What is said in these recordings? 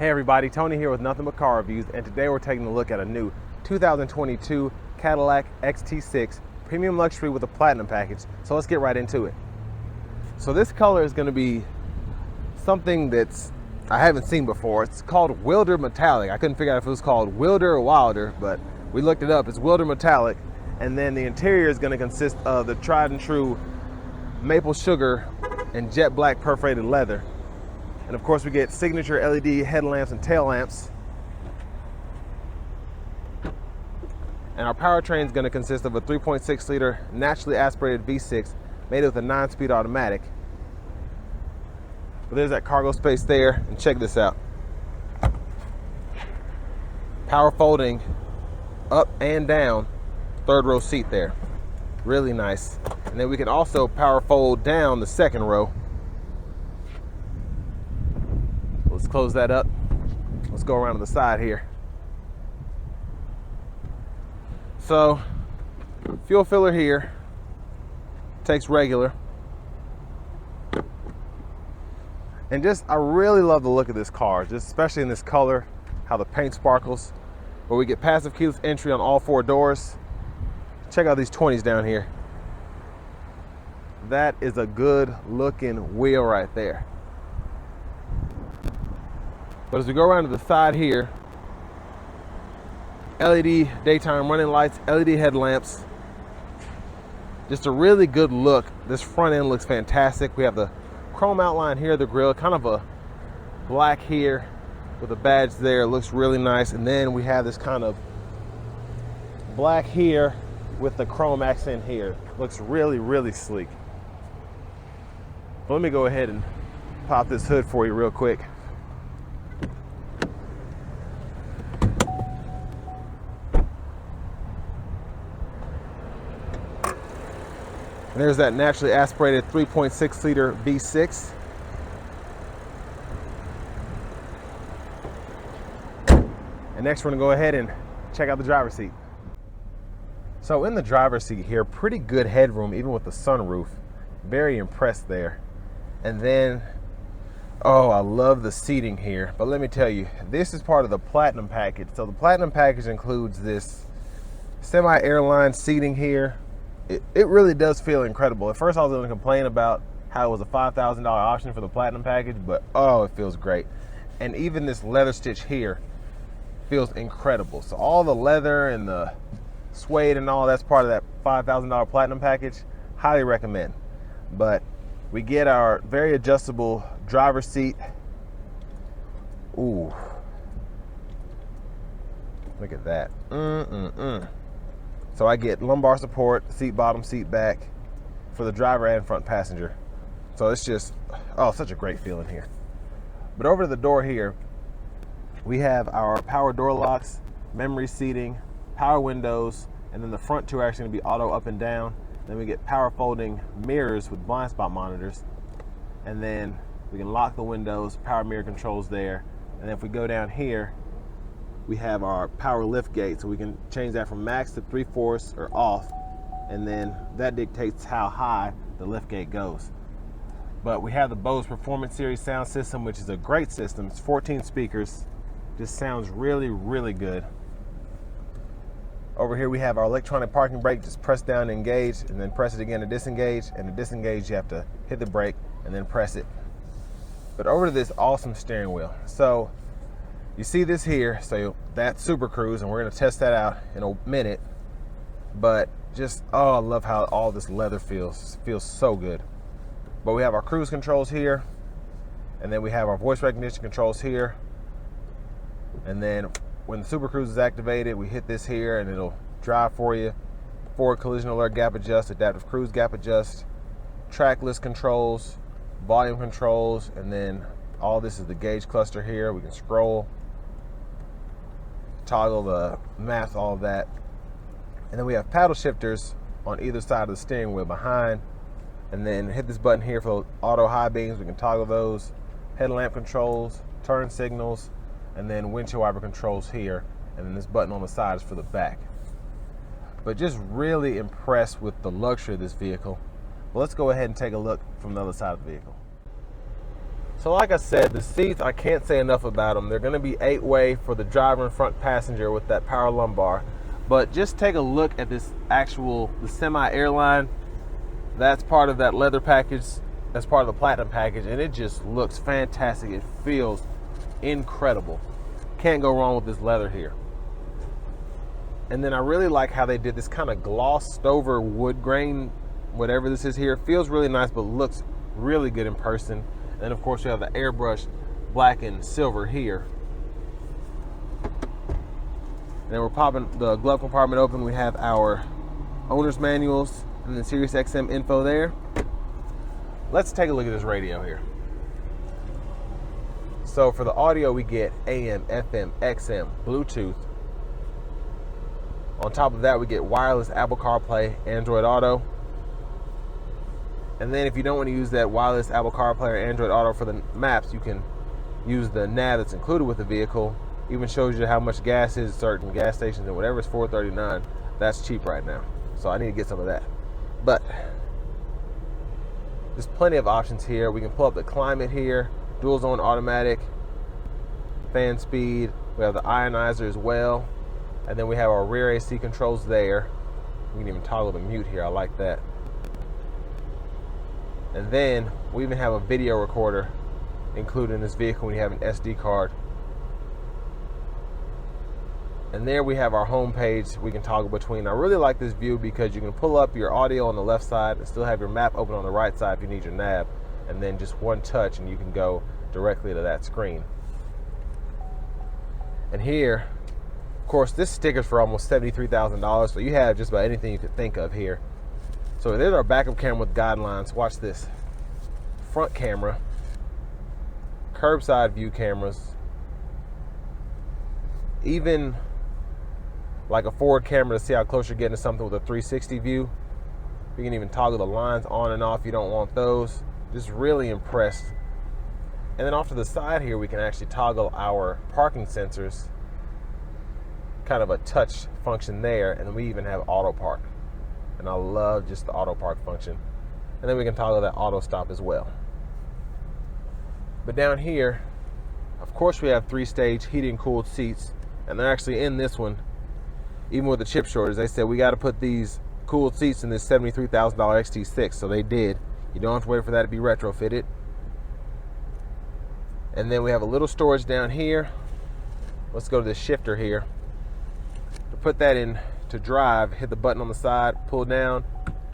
Hey everybody, Tony here with Nothing But Car Reviews, and today we're taking a look at a new 2022 Cadillac XT6 Premium Luxury with a Platinum package. So let's get right into it. So this color is going to be something that's I haven't seen before. It's called Wilder Metallic. I couldn't figure out if it was called Wilder or Wilder, but we looked it up. It's Wilder Metallic, and then the interior is going to consist of the tried and true maple sugar and jet black perforated leather. And of course we get signature LED headlamps and tail lamps. And our powertrain is going to consist of a 3.6 liter naturally aspirated V6 made with a 9-speed automatic. But there's that cargo space there, and check this out. Power folding up and down third row seat there. Really nice. And then we can also power fold down the second row. Let's close that up. Let's go around to the side here. So, fuel filler here, takes regular. And just, I really love the look of this car, just especially in this color, how the paint sparkles. But we get passive keyless entry on all 4 doors. Check out these 20s down here. That is a good looking wheel right there. But as we go around to the side here, LED daytime running lights, LED headlamps. Just a really good look. This front end looks fantastic. We have the chrome outline here, the grille, kind of a black here with a badge there. It looks really nice. And then we have this kind of black here with the chrome accent here. Looks really, really sleek. But let me go ahead and pop this hood for you real quick. And there's that naturally aspirated 3.6 liter V6. And next we're gonna go ahead and check out the driver's seat. So in the driver's seat here, pretty good headroom, even with the sunroof. Very impressed there. And then, oh, I love the seating here. But let me tell you, this is part of the Platinum package. So the Platinum package includes this semi-airline seating here. It really does feel incredible. At first I was going to complain about how it was a $5,000 option for the Platinum package, but oh, it feels great. And even this leather stitch here feels incredible. So all the leather and the suede and all that's part of that $5,000 Platinum package. Highly recommend. But we get our very adjustable driver's seat. Ooh, look at that. So I get lumbar support, seat bottom, seat back for the driver and front passenger. So it's just, oh, such a great feeling here. But over to the door here, we have our power door locks, memory seating, power windows, and then the front 2 are actually gonna be auto up and down. Then we get power folding mirrors with blind spot monitors. And then we can lock the windows, power mirror controls there. And then if we go down here, we have our power lift gate, so we can change that from max to 3/4 or off, and then that dictates how high the lift gate goes. But we have the Bose Performance Series sound system, which is a great system. It's 14 speakers, just sounds really, really good. Over here we have our electronic parking brake. Just press down to engage, and then press it again to disengage, and to disengage you have to hit the brake and then press it. But over to this awesome steering wheel. So you see this here, so that's SuperCruise, and we're gonna test that out in a minute. But just, oh, I love how all this leather feels. It feels so good. But we have our cruise controls here, and then we have our voice recognition controls here. And then when the SuperCruise is activated, we hit this here and it'll drive for you. Forward collision alert, gap adjust, adaptive cruise gap adjust, track list controls, volume controls, and then all this is the gauge cluster here. We can scroll, toggle the math, all of that. And then we have paddle shifters on either side of the steering wheel behind. And then hit this button here for auto high beams. We can toggle those. Headlamp controls, turn signals, and then windshield wiper controls here. And then this button on the side is for the back. But just really impressed with the luxury of this vehicle. Well, let's go ahead and take a look from the other side of the vehicle. So like I said, the seats, I can't say enough about them. They're going to be 8-way for the driver and front passenger with that power lumbar. But just take a look at this the semi-airline. That's part of that leather package. That's part of the platinum package. And it just looks fantastic. It feels incredible. Can't go wrong with this leather here. And then I really like how they did this kind of glossed over wood grain, whatever this is here. It feels really nice, but looks really good in person. And of course, we have the airbrush black and silver here. And then we're popping the glove compartment open. We have our owner's manuals and then Sirius XM info there. Let's take a look at this radio here. So for the audio, we get AM, FM, XM, Bluetooth. On top of that, we get wireless Apple CarPlay, Android Auto. And then if you don't want to use that wireless Apple CarPlay or Android Auto for the maps, you can use the nav that's included with the vehicle. Even shows you how much gas is at certain gas stations, and whatever is $4.39, that's cheap right now. So I need to get some of that. But there's plenty of options here. We can pull up the climate here, dual zone automatic, fan speed. We have the ionizer as well. And then we have our rear AC controls there. We can even toggle the mute here. I like that. And then we even have a video recorder included in this vehicle when you have an SD card. And there we have our home page we can toggle between. I really like this view because you can pull up your audio on the left side and still have your map open on the right side if you need your nav. And then just one touch and you can go directly to that screen. And here, of course, this sticker's for almost $73,000, so you have just about anything you could think of here. So there's our backup camera with guidelines. Watch this. Front camera, curbside view cameras, even like a forward camera to see how close you're getting to something with a 360 view. You can even toggle the lines on and off if you don't want those. Just really impressed. And then off to the side here, we can actually toggle our parking sensors. Kind of a touch function there, and then we even have auto park. And I love just the auto park function. And then we can toggle that auto stop as well. But down here, of course, we have 3-stage heated and cooled seats, and they're actually in this one. Even with the chip shortage, they said we got to put these cooled seats in this $73,000 XT6, so they did. You don't have to wait for that to be retrofitted. And then we have a little storage down here. Let's go to the shifter here. To put that in to drive, hit the button on the side, pull down,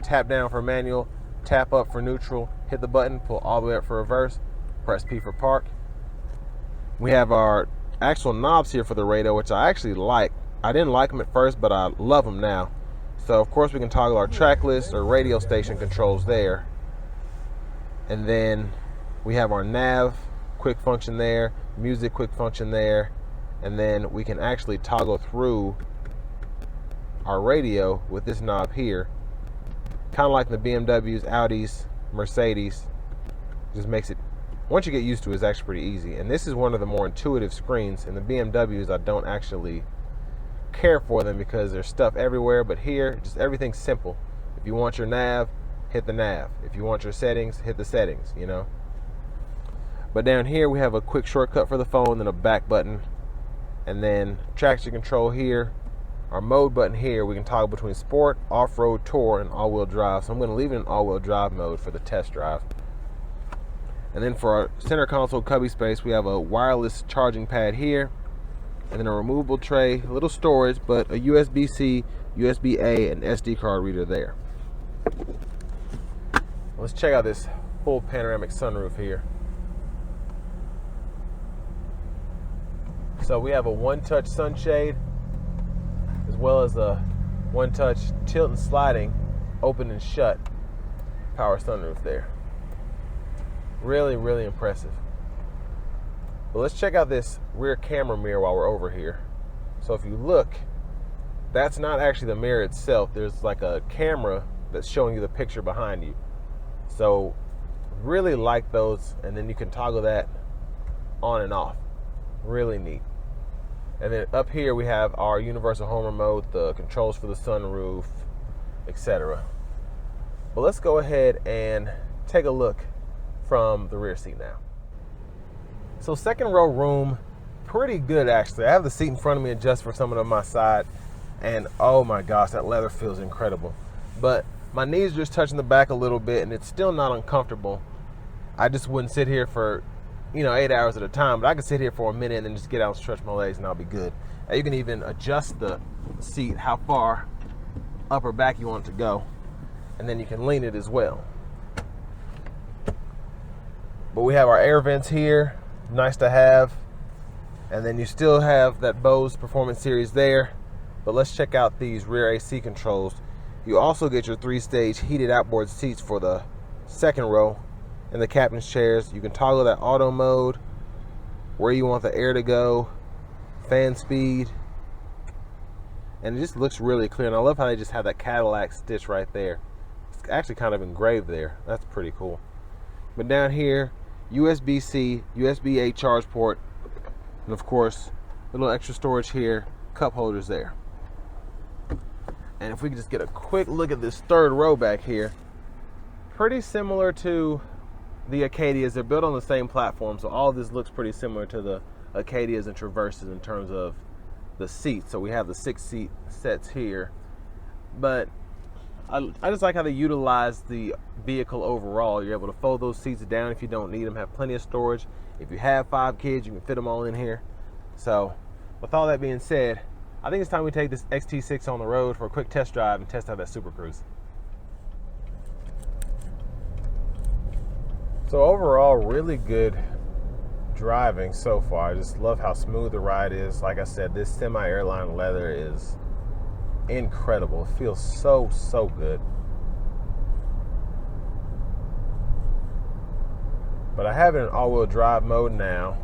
tap down for manual, tap up for neutral, hit the button, pull all the way up for reverse, press P for park. We have our actual knobs here for the radio, which I actually like. I didn't like them at first, but I love them now. So of course we can toggle our track list or radio station controls there. And then we have our nav quick function there, music quick function there, and then we can actually toggle through our radio with this knob here, kind of like the BMWs, Audis, Mercedes. Just makes it, once you get used to it, it's actually pretty easy. And this is one of the more intuitive screens. In the BMWs, I don't actually care for them because there's stuff everywhere, but here, just everything's simple. If you want your nav, hit the nav. If you want your settings, hit the settings, you know. But down here, we have a quick shortcut for the phone, then a back button, and then traction control here. Our mode button here, we can toggle between sport, off-road, tour, and all-wheel drive. So I'm going to leave it in all-wheel drive mode for the test drive. And then for our center console cubby space, we have a wireless charging pad here, and then a removable tray, a little storage, but a USB-C, USB-A, and SD card reader there. Let's check out this full panoramic sunroof here. So we have a one-touch sunshade, as well as a one-touch tilt and sliding, open and shut power sunroof there. Really, really impressive. But let's check out this rear camera mirror while we're over here. So if you look, that's not actually the mirror itself. There's like a camera that's showing you the picture behind you. So really like those, and then you can toggle that on and off. Really neat. And then up here we have our universal home remote, the controls for the sunroof, etc. But let's go ahead and take a look from the rear seat now. So second row room, pretty good actually. I have the seat in front of me adjust for someone on my side, and oh my gosh, that leather feels incredible. But my knees are just touching the back a little bit, and it's still not uncomfortable. I just wouldn't sit here for, 8 hours at a time, but I could sit here for a minute and then just get out and stretch my legs and I'll be good. You can even adjust the seat how far up or back you want it to go, and then you can lean it as well. But we have our air vents here, nice to have. And then you still have that Bose Performance Series there. But let's check out these rear AC controls. You also get your 3-stage heated outboard seats for the second row in the captain's chairs. You can toggle that auto mode, where you want the air to go, fan speed, and it just looks really clear. And I love how they just have that Cadillac stitch right there. It's actually kind of engraved there. That's pretty cool. But down here, USB-C, USB-A charge port, and of course, a little extra storage here, cup holders there. And if we could just get a quick look at this third row back here, pretty similar to the Acadias. They're built on the same platform, so all of this looks pretty similar to the Acadias and Traverses in terms of the seats. So we have the 6-seat sets here, but I just like how they utilize the vehicle overall. You're able to fold those seats down if you don't need them, have plenty of storage. If you have 5 kids, you can fit them all in here. So with all that being said, I think it's time we take this XT6 on the road for a quick test drive and test out that SuperCruise. So overall, really good driving so far. I just love how smooth the ride is. Like I said, this semi-airline leather is incredible. It feels so good. But I have it in all-wheel drive mode now,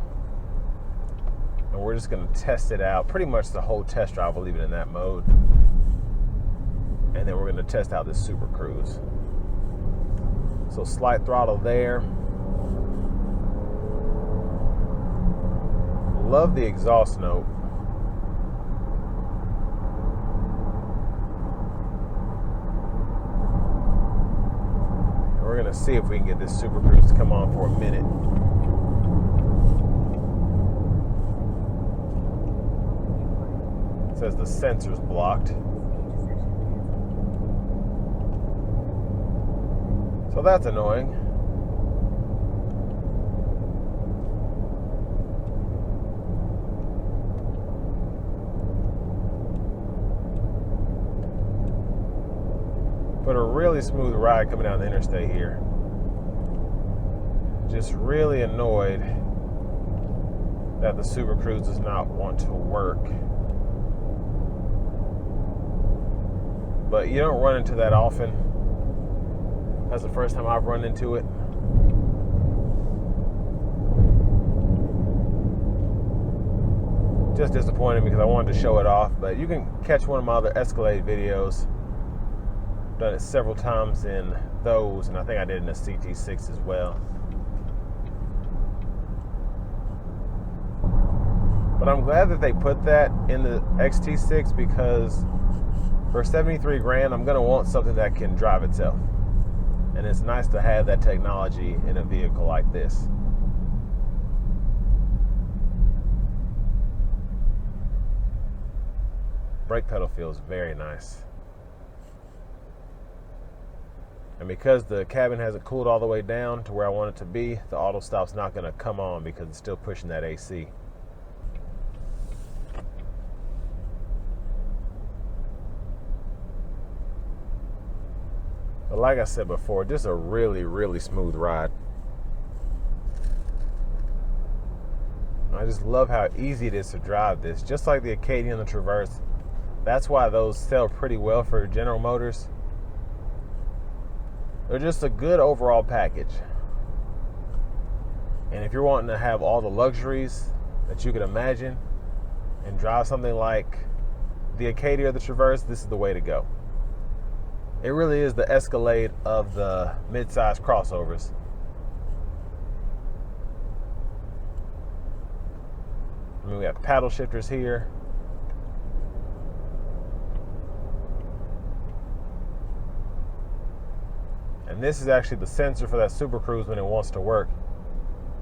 and we're just going to test it out. Pretty much the whole test drive, we'll leave it in that mode, and then we're going to test out this SuperCruise. So slight throttle there. Love the exhaust note. We're gonna see if we can get this SuperCruise to come on for a minute. It says the sensor's blocked. So that's annoying. But a really smooth ride coming down the interstate here. Just really annoyed that the SuperCruise does not want to work. But you don't run into that often. That's the first time I've run into it. Just disappointing because I wanted to show it off, but you can catch one of my other Escalade videos. Done it several times in those, and I think I did in the CT6 as well. But I'm glad that they put that in the XT6 because for 73 grand, I'm gonna want something that can drive itself. And it's nice to have that technology in a vehicle like this. Brake pedal feels very nice. And because the cabin hasn't cooled all the way down to where I want it to be, the auto stop's not going to come on because it's still pushing that AC. But like I said before, just a really smooth ride. I just love how easy it is to drive this. Just like the Acadia and the Traverse. That's why those sell pretty well for General Motors. They're just a good overall package. And if you're wanting to have all the luxuries that you could imagine and drive something like the Acadia or the Traverse, this is the way to go. It really is the Escalade of the mid-size crossovers. I mean, we have paddle shifters here. And this is actually the sensor for that SuperCruise when it wants to work.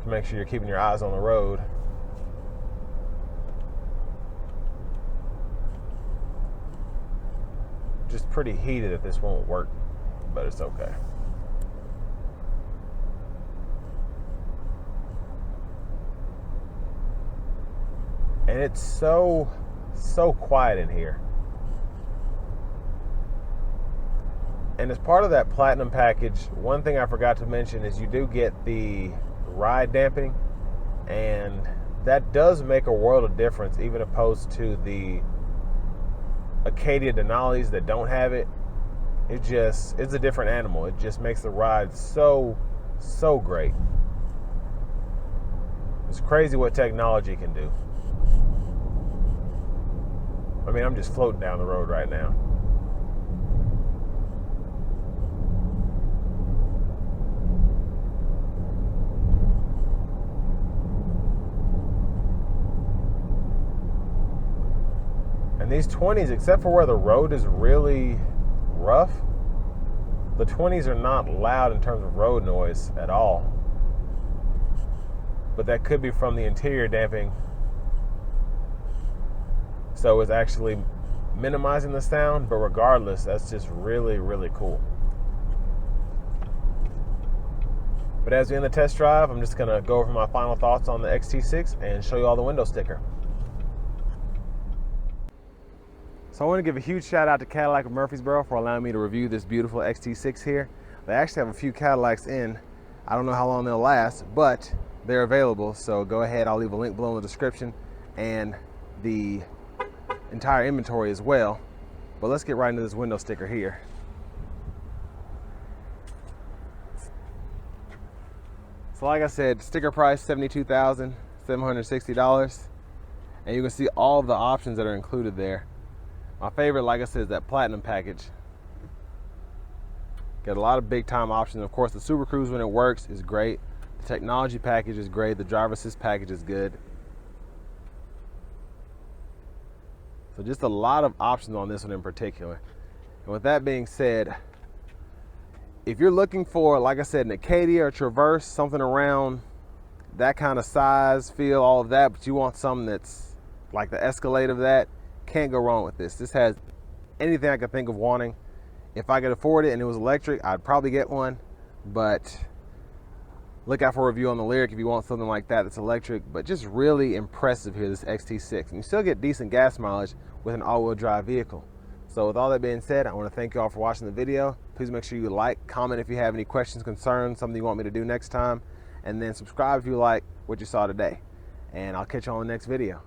to make sure you're keeping your eyes on the road. Just pretty heated if this won't work, but it's okay. And it's so quiet in here. And as part of that platinum package, one thing I forgot to mention is you do get the ride dampening, and that does make a world of difference, even opposed to the Acadia Denali's that don't have it. It's a different animal. It just makes the ride so great. It's crazy what technology can do. I mean, I'm just floating down the road right now. And these 20s, except for where the road is really rough, the 20s are not loud in terms of road noise at all. But that could be from the interior damping. So it's actually minimizing the sound, but regardless, that's just really cool. But as we end the test drive, I'm just gonna go over my final thoughts on the XT6 and show you all the window sticker. So I want to give a huge shout out to Cadillac of Murfreesboro for allowing me to review this beautiful XT6 here. They actually have a few Cadillacs in. I don't know how long they'll last, but they're available. So go ahead, I'll leave a link below in the description and the entire inventory as well. But let's get right into this window sticker here. So like I said, sticker price $72,760, and you can see all of the options that are included there. My favorite, like I said, is that platinum package. Got a lot of big time options. Of course, the SuperCruise, when it works, is great. The technology package is great. The driver assist package is good. So just a lot of options on this one in particular. And with that being said, if you're looking for, like I said, an Acadia or Traverse, something around that kind of size, feel, all of that, but you want something that's like the Escalade of that, can't go wrong with this. This has anything I could think of wanting. If I could afford it and it was electric, I'd probably get one, but look out for a review on the Lyric if you want something like that that's electric. But just really impressive here, this XT6. And you still get decent gas mileage with an all-wheel drive vehicle. So with all that being said, I want to thank you all for watching the video. Please make sure you like, comment if you have any questions, concerns, something you want me to do next time, and then subscribe if you like what you saw today. And I'll catch you on the next video.